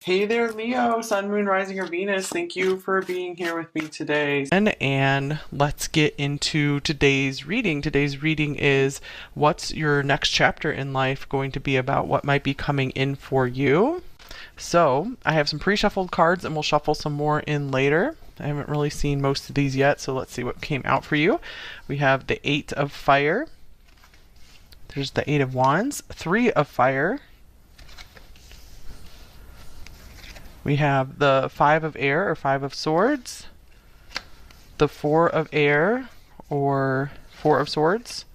Hey there, Leo, Sun, Moon, Rising, or Venus. Thank you for being here with me today. And let's get into today's reading. Today's reading is what's your next chapter in life going to be about? What might be coming in for you? So, I have some pre shuffled cards and we'll shuffle some more in later. I haven't really seen most of these yet, so let's see what came out for you. We have the Eight of Fire, there's the Eight of Wands, Three of Fire. We have the Five of Air or Five of Swords, the Four of Air or Four of Swords,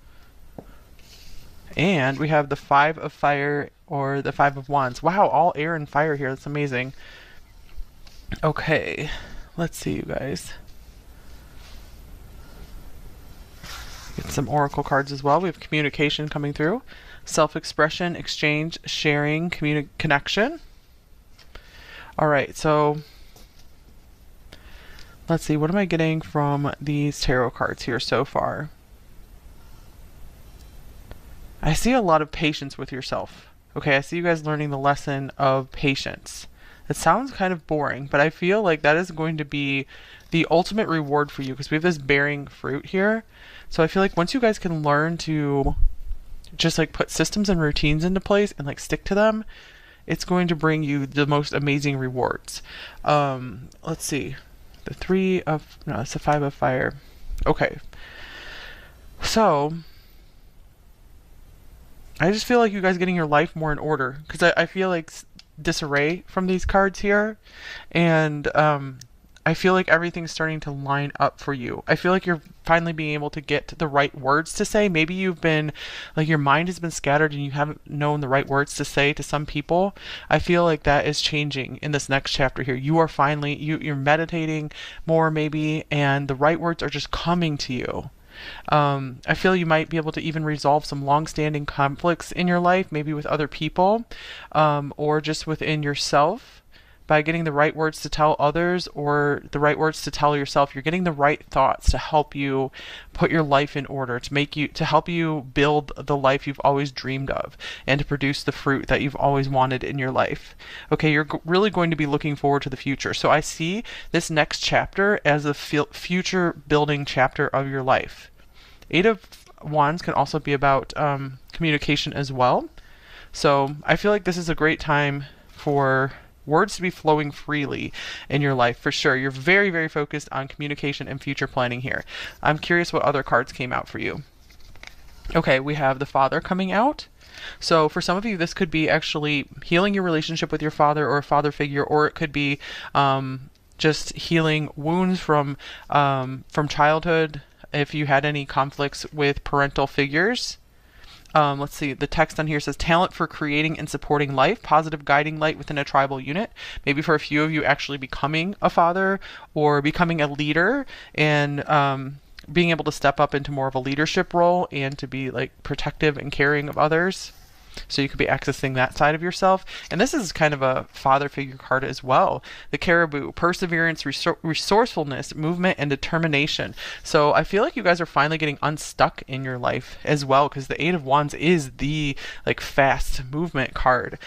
and we have the Five of Fire or the Five of Wands. Wow, all air and fire here. That's amazing. Okay, let's see, you guys. Get some oracle cards as well. We have communication coming through, self-expression, exchange, sharing, connection. All right, so let's see, what am I getting from these tarot cards here so far? I see a lot of patience with yourself. Okay, I see you guys learning the lesson of patience. It sounds kind of boring, but I feel like that is going to be the ultimate reward for you because we have this bearing fruit here. So I feel like once you guys can learn to just like put systems and routines into place and like stick to them, it's going to bring you the most amazing rewards. Let's see. The it's the Five of Fire. Okay. So, I just feel like you guys getting your life more in order. Because I feel like disarray from these cards here. And, I feel like everything's starting to line up for you. I feel like you're finally being able to get the right words to say. Maybe you've been, like, your mind has been scattered and you haven't known the right words to say to some people. I feel like that is changing in this next chapter here. You are finally, you're meditating more maybe, and the right words are just coming to you. I feel you might be able to even resolve some long-standing conflicts in your life, maybe with other people, or just within yourself by getting the right words to tell others or the right words to tell yourself. You're getting the right thoughts to help you put your life in order, to help you build the life you've always dreamed of and to produce the fruit that you've always wanted in your life. Okay, you're really going to be looking forward to the future. So I see this next chapter as a future building chapter of your life. Eight of Wands can also be about communication as well. So I feel like this is a great time for words to be flowing freely in your life for sure. You're very, very focused on communication and future planning here. I'm curious what other cards came out for you. Okay, we have the Father coming out. So for some of you, this could be actually healing your relationship with your father or a father figure, or it could be just healing wounds from childhood. If you had any conflicts with parental figures. Let's see, the text on here says talent for creating and supporting life, positive guiding light within a tribal unit. Maybe for a few of you actually becoming a father or becoming a leader and being able to step up into more of a leadership role and to be like protective and caring of others. So you could be accessing that side of yourself. And this is kind of a father figure card as well. The Caribou, perseverance, resourcefulness, movement, and determination. So I feel like you guys are finally getting unstuck in your life as well, because the Eight of Wands is the like fast movement card.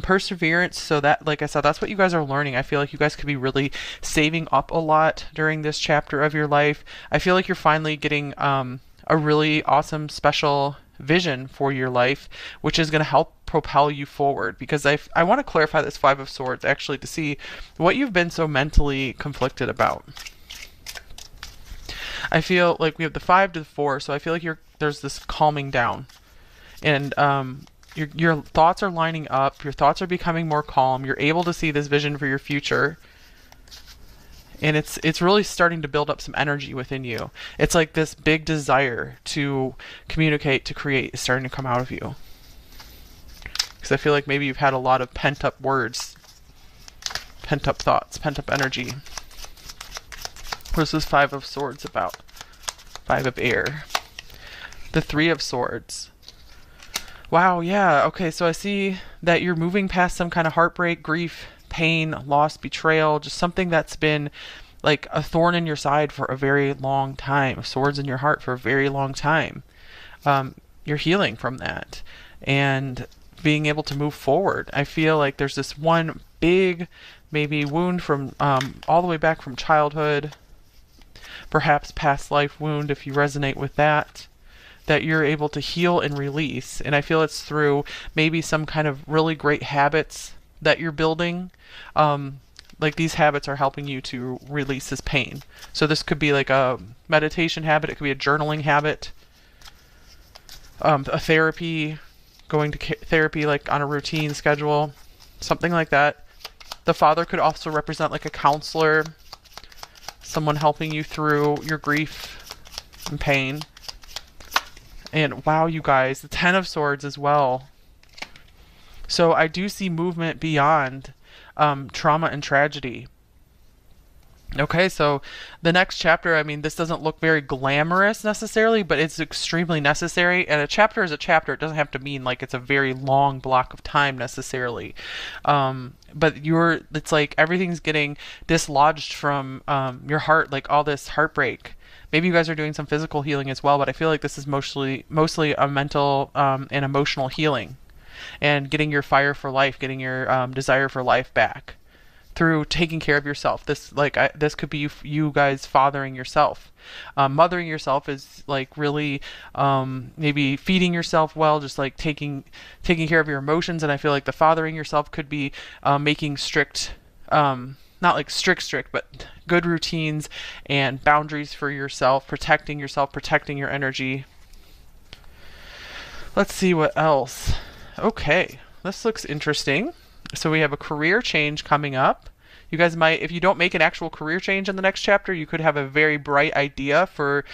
Perseverance, so that, like I said, that's what you guys are learning. I feel like you guys could be really saving up a lot during this chapter of your life. I feel like you're finally getting a really awesome special vision for your life, which is going to help propel you forward. Because I want to clarify this Five of Swords actually to see what you've been so mentally conflicted about. I feel like we have the Five to the Four, so I feel like there's this calming down, and your thoughts are lining up. Your thoughts are becoming more calm. You're able to see this vision for your future. And it's really starting to build up some energy within you. It's like this big desire to communicate, to create is starting to come out of you. Because I feel like maybe you've had a lot of pent-up words, pent-up thoughts, pent-up energy. What is this Five of Swords about? Five of Air. The Three of Swords. Wow, yeah, okay, so I see that you're moving past some kind of heartbreak, grief, pain, loss, betrayal, just something that's been like a thorn in your side for a very long time, swords in your heart for a very long time. You're healing from that. And being able to move forward. I feel like there's this one big, maybe wound from all the way back from childhood, perhaps past life wound if you resonate with that, that you're able to heal and release. And I feel it's through maybe some kind of really great habits that you're building. Like these habits are helping you to release this pain. So this could be like a meditation habit, it could be a journaling habit, a therapy, going to therapy like on a routine schedule, something like that. The father could also represent like a counselor, someone helping you through your grief and pain. And wow, you guys, the Ten of Swords as well. So I do see movement beyond trauma and tragedy. Okay, so the next chapter, I mean, this doesn't look very glamorous necessarily, but it's extremely necessary. And a chapter is a chapter. It doesn't have to mean like it's a very long block of time necessarily. But it's like everything's getting dislodged from your heart, like all this heartbreak. Maybe you guys are doing some physical healing as well, but I feel like this is mostly a mental and emotional healing, and getting your fire for life, getting your desire for life back through taking care of yourself. This could be you guys fathering yourself. Mothering yourself is like really maybe feeding yourself well, just like taking care of your emotions. And I feel like the fathering yourself could be making strict, not like strict, but good routines and boundaries for yourself, protecting your energy. Let's see what else. Okay, this looks interesting. So we have a career change coming up. You guys might, if you don't make an actual career change in the next chapter, you could have a very bright idea for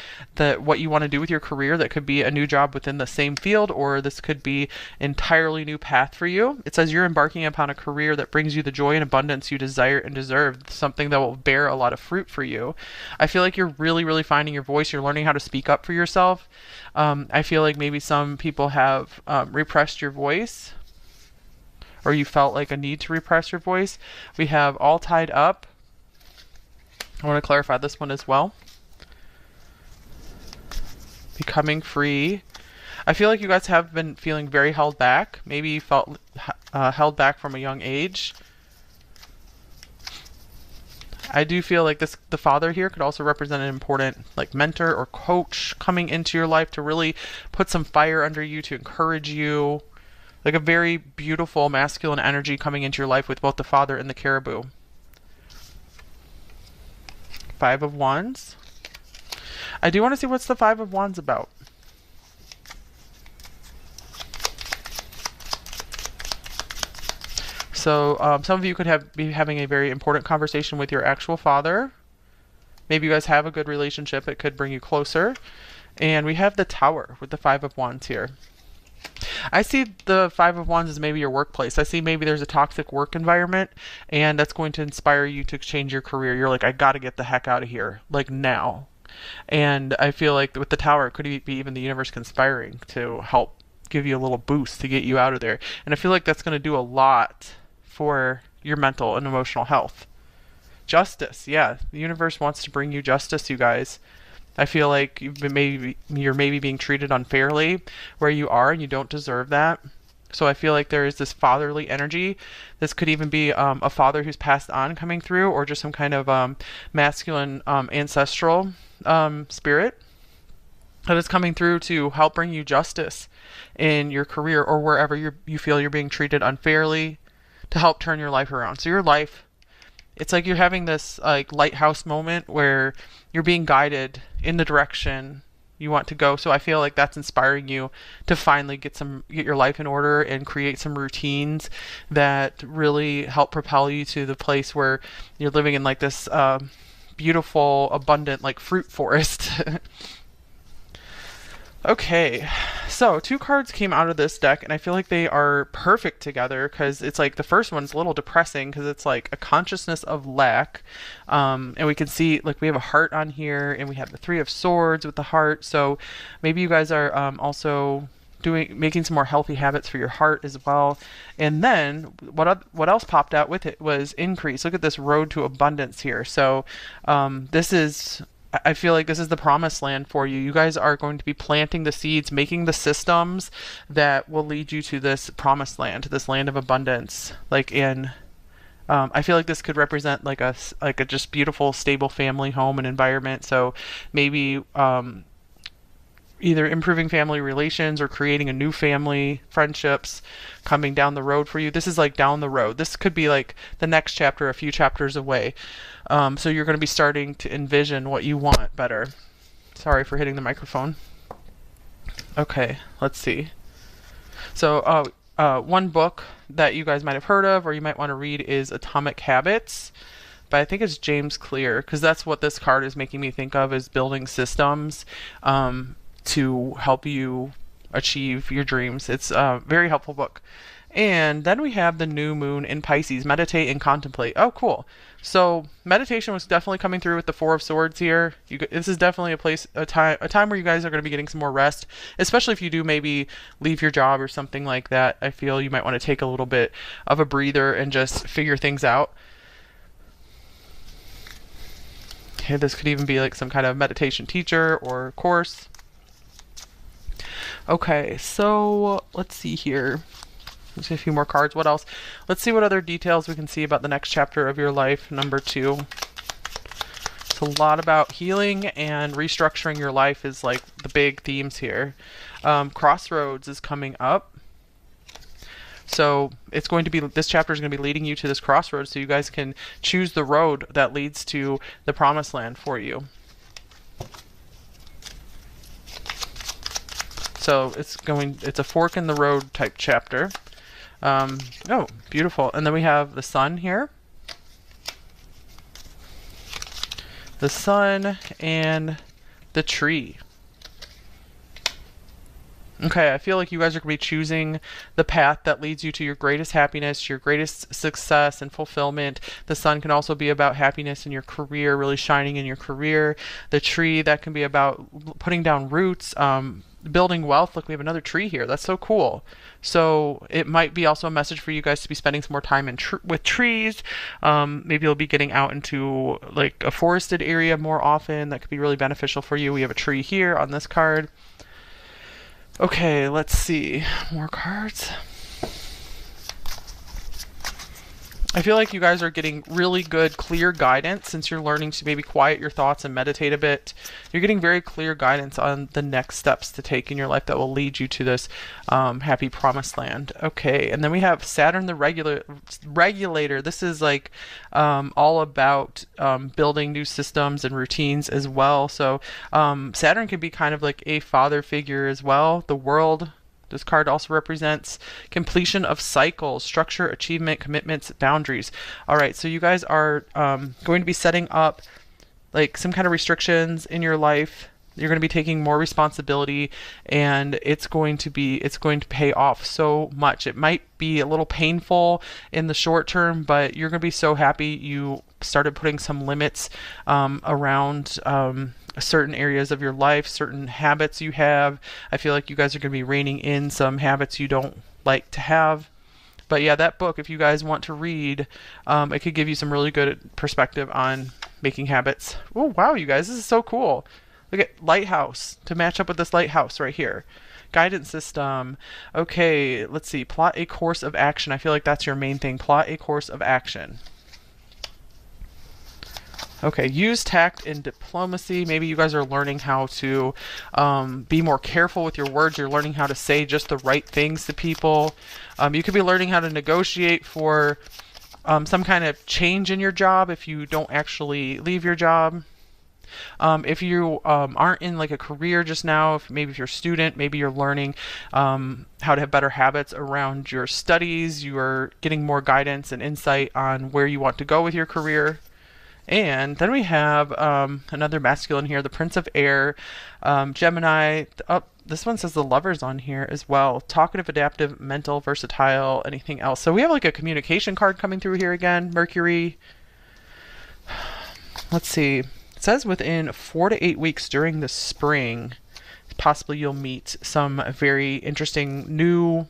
what you want to do with your career. That could be a new job within the same field, or this could be entirely new path for you. It says you're embarking upon a career that brings you the joy and abundance you desire and deserve, something that will bear a lot of fruit for you. I feel like you're really, really finding your voice. You're learning how to speak up for yourself. I feel like maybe some people have repressed your voice, or you felt like a need to repress your voice. We have all tied up. I want to clarify this one as well. Becoming free. I feel like you guys have been feeling very held back. Maybe you felt held back from a young age. I do feel like the father here could also represent an important like mentor or coach coming into your life to really put some fire under you, to encourage you. Like a very beautiful masculine energy coming into your life with both the father and the caribou. Five of Wands. I do want to see what's the Five of Wands about. So some of you could be having a very important conversation with your actual father. Maybe you guys have a good relationship. It could bring you closer. And we have the Tower with the Five of Wands here. I see the Five of Wands as maybe your workplace. I see maybe there's a toxic work environment, and that's going to inspire you to change your career. You're like, I got to get the heck out of here, like now. And I feel like with the Tower, it could be even the universe conspiring to help give you a little boost to get you out of there. And I feel like that's going to do a lot for your mental and emotional health. Justice, yeah. The universe wants to bring you justice, you guys. I feel like you're maybe being treated unfairly where you are, and you don't deserve that. So I feel like there is this fatherly energy. This could even be a father who's passed on coming through, or just some kind of masculine ancestral spirit that is coming through to help bring you justice in your career or wherever you feel you're being treated unfairly, to help turn your life around. So your life, it's like you're having this like lighthouse moment where you're being guided in the direction you want to go. So I feel like that's inspiring you to finally get your life in order and create some routines that really help propel you to the place where you're living in like this beautiful, abundant like fruit forest. Okay, so two cards came out of this deck, and I feel like they are perfect together, because it's like the first one's a little depressing because it's like a consciousness of lack, and we can see like we have a heart on here, and we have the Three of Swords with the heart. So maybe you guys are also making some more healthy habits for your heart as well. And then what else popped out with it was increase. Look at this road to abundance here. So this is I feel like this is the promised land for you. You guys are going to be planting the seeds, making the systems that will lead you to this promised land, to this land of abundance. I feel like this could represent like a just beautiful, stable family home and environment. So maybe either improving family relations or creating a new family, friendships coming down the road for you. This is like down the road. This could be like the next chapter, a few chapters away. So you're going to be starting to envision what you want better. Sorry for hitting the microphone. Okay, let's see. So, one book that you guys might have heard of or you might want to read is Atomic Habits. But I think it's James Clear because that's what this card is making me think of, is building systems to help you achieve your dreams. It's a very helpful book. And then we have the new moon in Pisces, meditate and contemplate. Oh, cool. So meditation was definitely coming through with the Four of Swords here. This is definitely a time where you guys are going to be getting some more rest, especially if you do maybe leave your job or something like that. I feel you might want to take a little bit of a breather and just figure things out. Okay, this could even be like some kind of meditation teacher or course. Okay, so let's see here. Let's see a few more cards. What else? Let's see what other details we can see about the next chapter of your life, number 2. It's a lot about healing and restructuring your life is like the big themes here. Crossroads is coming up. So it's going to be, this chapter is going to be leading you to this crossroads so you guys can choose the road that leads to the promised land for you. So it's a fork in the road type chapter. Oh, beautiful. And then we have the sun here. The sun and the tree. Okay, I feel like you guys are going to be choosing the path that leads you to your greatest happiness, your greatest success and fulfillment. The sun can also be about happiness in your career, really shining in your career. The tree, that can be about putting down roots, building wealth. Look, we have another tree here. That's so cool. So it might be also a message for you guys to be spending some more time with trees. Maybe you'll be getting out into like a forested area more often. That could be really beneficial for you. We have a tree here on this card. Okay, let's see. More cards. I feel like you guys are getting really good, clear guidance since you're learning to maybe quiet your thoughts and meditate a bit. You're getting very clear guidance on the next steps to take in your life that will lead you to this happy promised land. Okay, and then we have Saturn the regulator. This is like all about building new systems and routines as well. So Saturn can be kind of like a father figure as well. The world. This card also represents completion of cycles, structure, achievement, commitments, boundaries. All right, so you guys are going to be setting up like some kind of restrictions in your life. You're going to be taking more responsibility, and it's going to pay off so much. It might be a little painful in the short term, but you're going to be so happy you started putting some limits around certain areas of your life, certain habits you have. I feel like you guys are going to be reining in some habits you don't like to have. But yeah, that book, if you guys want to read, it could give you some really good perspective on making habits. Oh, wow, you guys, this is so cool. Look at lighthouse to match up with this lighthouse right here. Guidance system. Okay, let's see. Plot a course of action. I feel like that's your main thing. Plot a course of action. Okay, use tact and diplomacy. Maybe you guys are learning how to be more careful with your words. You're learning how to say just the right things to people. You could be learning how to negotiate for some kind of change in your job if you don't actually leave your job. If you aren't in like a career just now, maybe if you're a student, maybe you're learning how to have better habits around your studies. You are getting more guidance and insight on where you want to go with your career. And then we have another masculine here, the Prince of Air, Gemini. This one says the Lovers on here as well. Talkative, adaptive, mental, versatile, anything else. So we have like a communication card coming through here again. Mercury. Let's see. It says within 4 to 8 weeks during the spring, possibly you'll meet some very interesting new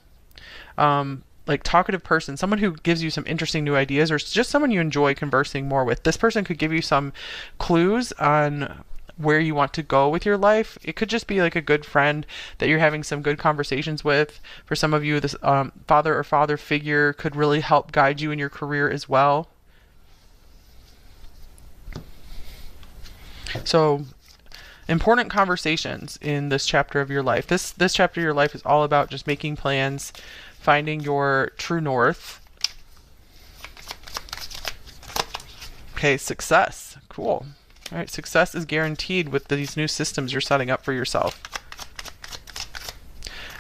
like talkative person, someone who gives you some interesting new ideas, or just someone you enjoy conversing more with. This person could give you some clues on where you want to go with your life. It could just be like a good friend that you're having some good conversations with. For some of you, this father or father figure could really help guide you in your career as well. So important conversations in this chapter of your life. This chapter of your life is all about just making plans, finding your true north. Okay, success. Cool. All right, success is guaranteed with these new systems you're setting up for yourself.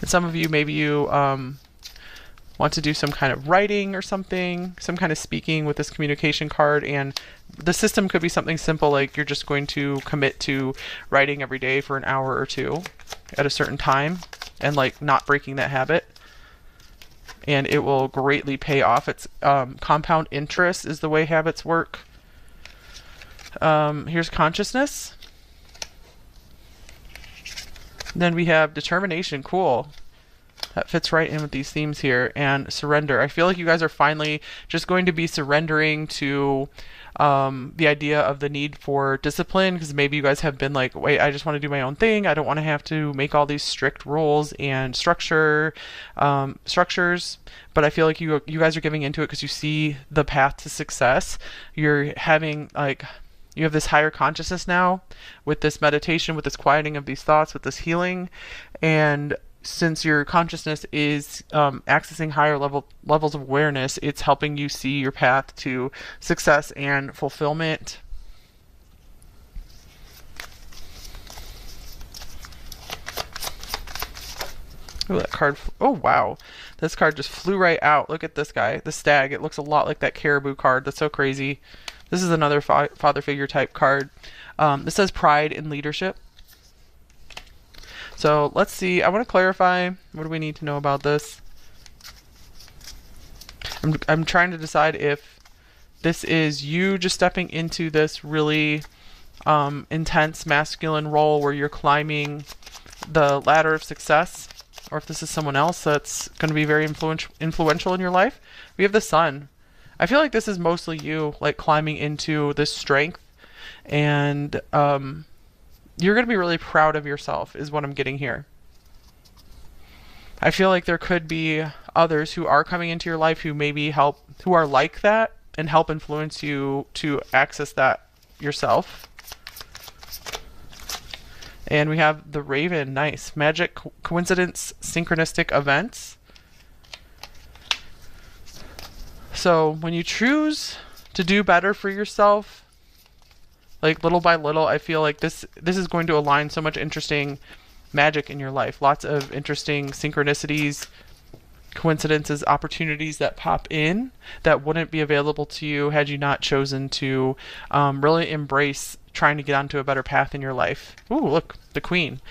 And some of you, maybe you want to do some kind of writing or something, some kind of speaking with this communication card, and the system could be something simple like you're just going to commit to writing every day for an hour or two at a certain time and like not breaking that habit, and it will greatly pay off. It's compound interest is the way habits work. Here's consciousness. Then we have determination. Cool. That fits right in with these themes here. And surrender. I feel like you guys are finally just going to be surrendering to the idea of the need for discipline, because maybe you guys have been like, wait, I just want to do my own thing. I don't want to have to make all these strict rules and structures. But I feel like you guys are giving into it because you see the path to success. You're having like, you have this higher consciousness now with this meditation, with this quieting of these thoughts, with this healing. And since your consciousness is accessing higher levels of awareness, it's helping you see your path to success and fulfillment. Oh, that card. Oh, wow. This card just flew right out. Look at this guy, the stag. It looks a lot like that caribou card. That's so crazy. This is another father figure type card. This says pride in leadership. So let's see. I want to clarify. What do we need to know about this? I'm trying to decide if this is you just stepping into this really intense masculine role where you're climbing the ladder of success, or if this is someone else that's going to be very influential in your life. We have the sun. I feel like this is mostly you, like climbing into this strength, and you're going to be really proud of yourself is what I'm getting here. I feel like there could be others who are coming into your life who maybe who are like that and help influence you to access that yourself. And we have the raven. Nice. Magic, coincidence, synchronistic events. So when you choose to do better for yourself, like little by little, I feel like this is going to align so much interesting magic in your life. Lots of interesting synchronicities, coincidences, opportunities that pop in that wouldn't be available to you had you not chosen to really embrace trying to get onto a better path in your life. Ooh, look, the queen.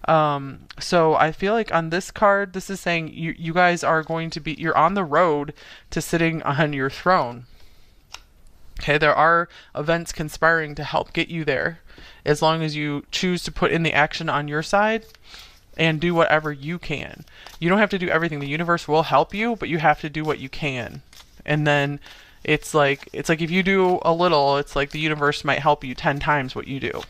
So I feel like on this card, this is saying you guys are going to be, you're on the road to sitting on your throne. Okay, there are events conspiring to help get you there, as long as you choose to put in the action on your side and do whatever you can. You don't have to do everything. The universe will help you, but you have to do what you can. And then it's like if you do a little, it's like the universe might help you 10 times what you do.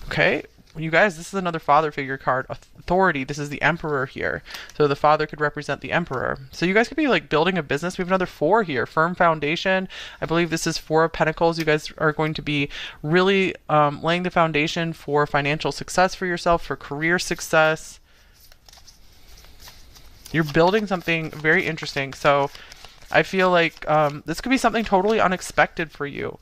Okay, you guys, this is another father figure card. Authority. This is the emperor here. So the father could represent the emperor. So you guys could be like building a business. We have another 4 here. Firm foundation. I believe this is 4 of Pentacles. You guys are going to be really laying the foundation for financial success for yourself, for career success. You're building something very interesting. So I feel like this could be something totally unexpected for you.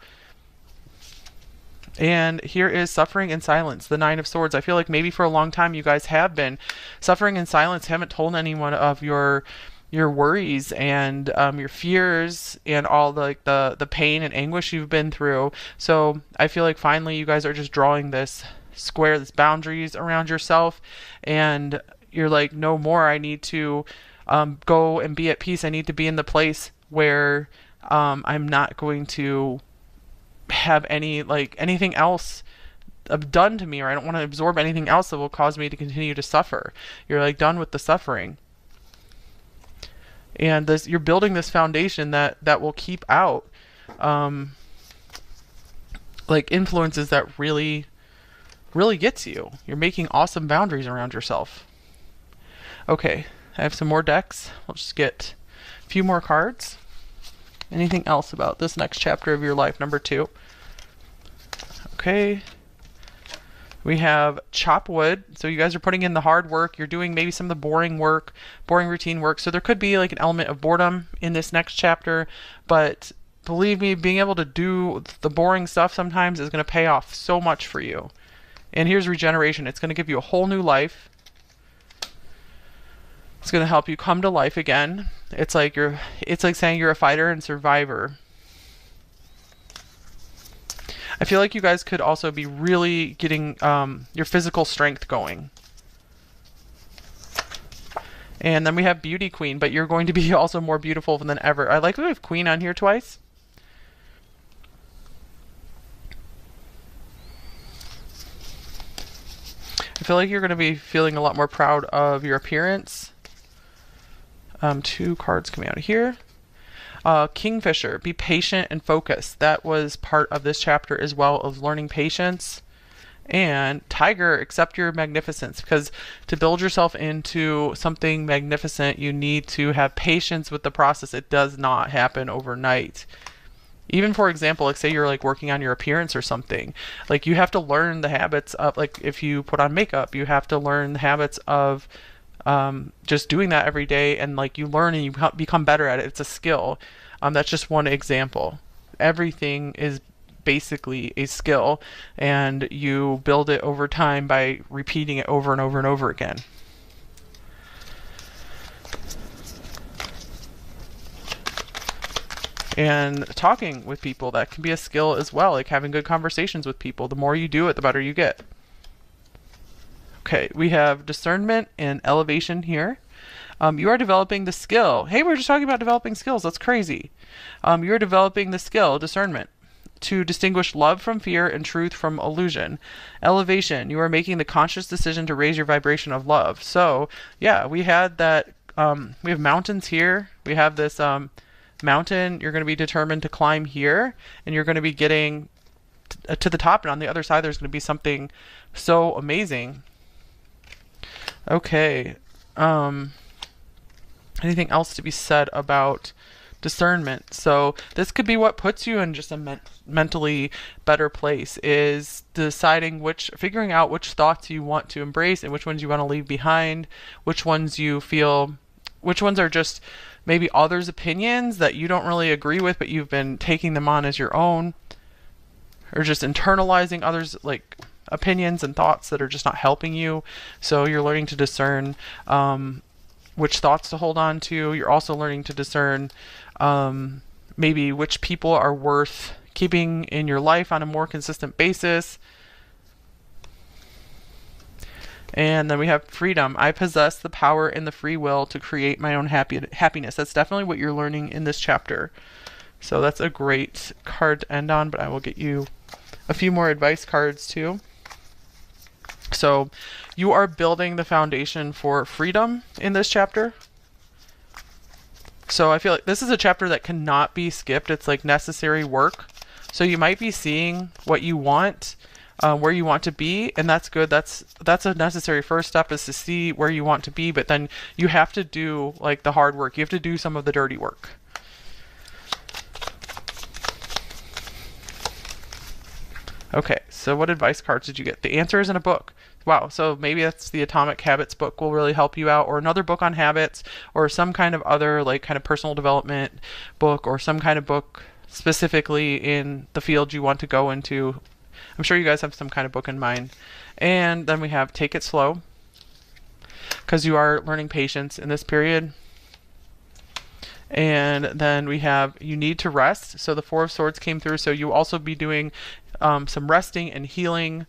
And here is suffering in silence, the 9 of Swords. I feel like maybe for a long time you guys have been suffering in silence, haven't told anyone of your worries and your fears and all the pain and anguish you've been through. So I feel like finally you guys are just drawing this square, this boundaries around yourself, and you're like, no more. I need to go and be at peace. I need to be in the place where I'm not going to have anything else done to me, or I don't want to absorb anything else that will cause me to continue to suffer. You're like done with the suffering, and you're building this foundation that will keep out like influences that really gets you. You're making awesome boundaries around yourself. Okay, I have some more decks. We'll just get a few more cards. Anything else about this next chapter of your life, number 2? Okay. We have chop wood. So you guys are putting in the hard work. You're doing maybe some of the boring work, boring routine work. So there could be like an element of boredom in this next chapter. But believe me, being able to do the boring stuff sometimes is going to pay off so much for you. And here's regeneration. It's going to give you a whole new life. It's going to help you come to life again. It's like saying you're a fighter and survivor. I feel like you guys could also be really getting your physical strength going. And then we have Beauty Queen, but you're going to be also more beautiful than ever. I like that we have Queen on here twice. I feel like you're going to be feeling a lot more proud of your appearance. 2 cards coming out of here. Kingfisher, be patient and focused. That was part of this chapter as well, of learning patience. And Tiger, accept your magnificence, because to build yourself into something magnificent, you need to have patience with the process. It does not happen overnight. Even for example, like say you're like working on your appearance or something, like you have to learn the habits of, like if you put on makeup, you have to learn the habits of just doing that every day, and like you learn and you become better at it. It's a skill. That's just one example. Everything is basically a skill, and you build it over time by repeating it over and over and over again. And talking with people, that can be a skill as well, like having good conversations with people. The more you do it, the better you get. Okay, we have discernment and elevation here. You are developing the skill. Hey, we were just talking about developing skills. That's crazy. You're developing the skill, discernment, to distinguish love from fear and truth from illusion. Elevation, you are making the conscious decision to raise your vibration of love. So, yeah, we had that. We have mountains here. We have this mountain. You're going to be determined to climb here, and you're going to be getting to the top, and on the other side, there's going to be something so amazing. Okay. Anything else to be said about discernment? So this could be what puts you in just a mentally better place, is figuring out which thoughts you want to embrace and which ones you want to leave behind, which ones are just maybe others' opinions that you don't really agree with, but you've been taking them on as your own, or just internalizing others' like opinions and thoughts that are just not helping you. So you're learning to discern which thoughts to hold on to. You're also learning to discern maybe which people are worth keeping in your life on a more consistent basis. And then we have freedom. I possess the power and the free will to create my own happiness. That's definitely what you're learning in this chapter. So that's a great card to end on, but I will get you a few more advice cards too. So you are building the foundation for freedom in this chapter. So I feel like this is a chapter that cannot be skipped. It's like necessary work. So you might be seeing what you want, where you want to be, and that's good. That's a necessary first step, is to see where you want to be, but then you have to do like the hard work. You have to do some of the dirty work. Okay, so what advice cards did you get? The answer is in a book. Wow, so maybe that's the Atomic Habits book will really help you out, or another book on habits, or some kind of other like kind of personal development book, or some kind of book specifically in the field you want to go into. I'm sure you guys have some kind of book in mind. And then we have Take It Slow, because you are learning patience in this period. And then we have You Need to Rest. So the Four of Swords came through, so you'll also be doing some resting and healing.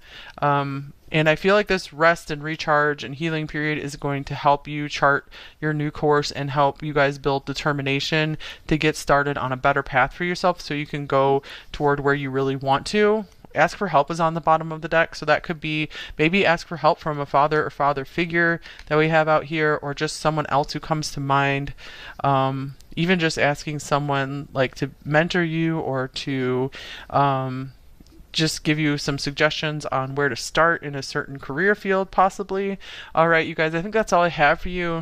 And I feel like this rest and recharge and healing period is going to help you chart your new course and help you guys build determination to get started on a better path for yourself, so you can go toward where you really want to. Ask for help is on the bottom of the deck, so that could be maybe ask for help from a father or father figure that we have out here, or just someone else who comes to mind. Even just asking someone like to mentor you, or to just give you some suggestions on where to start in a certain career field, possibly. All right, you guys, I think that's all I have for you.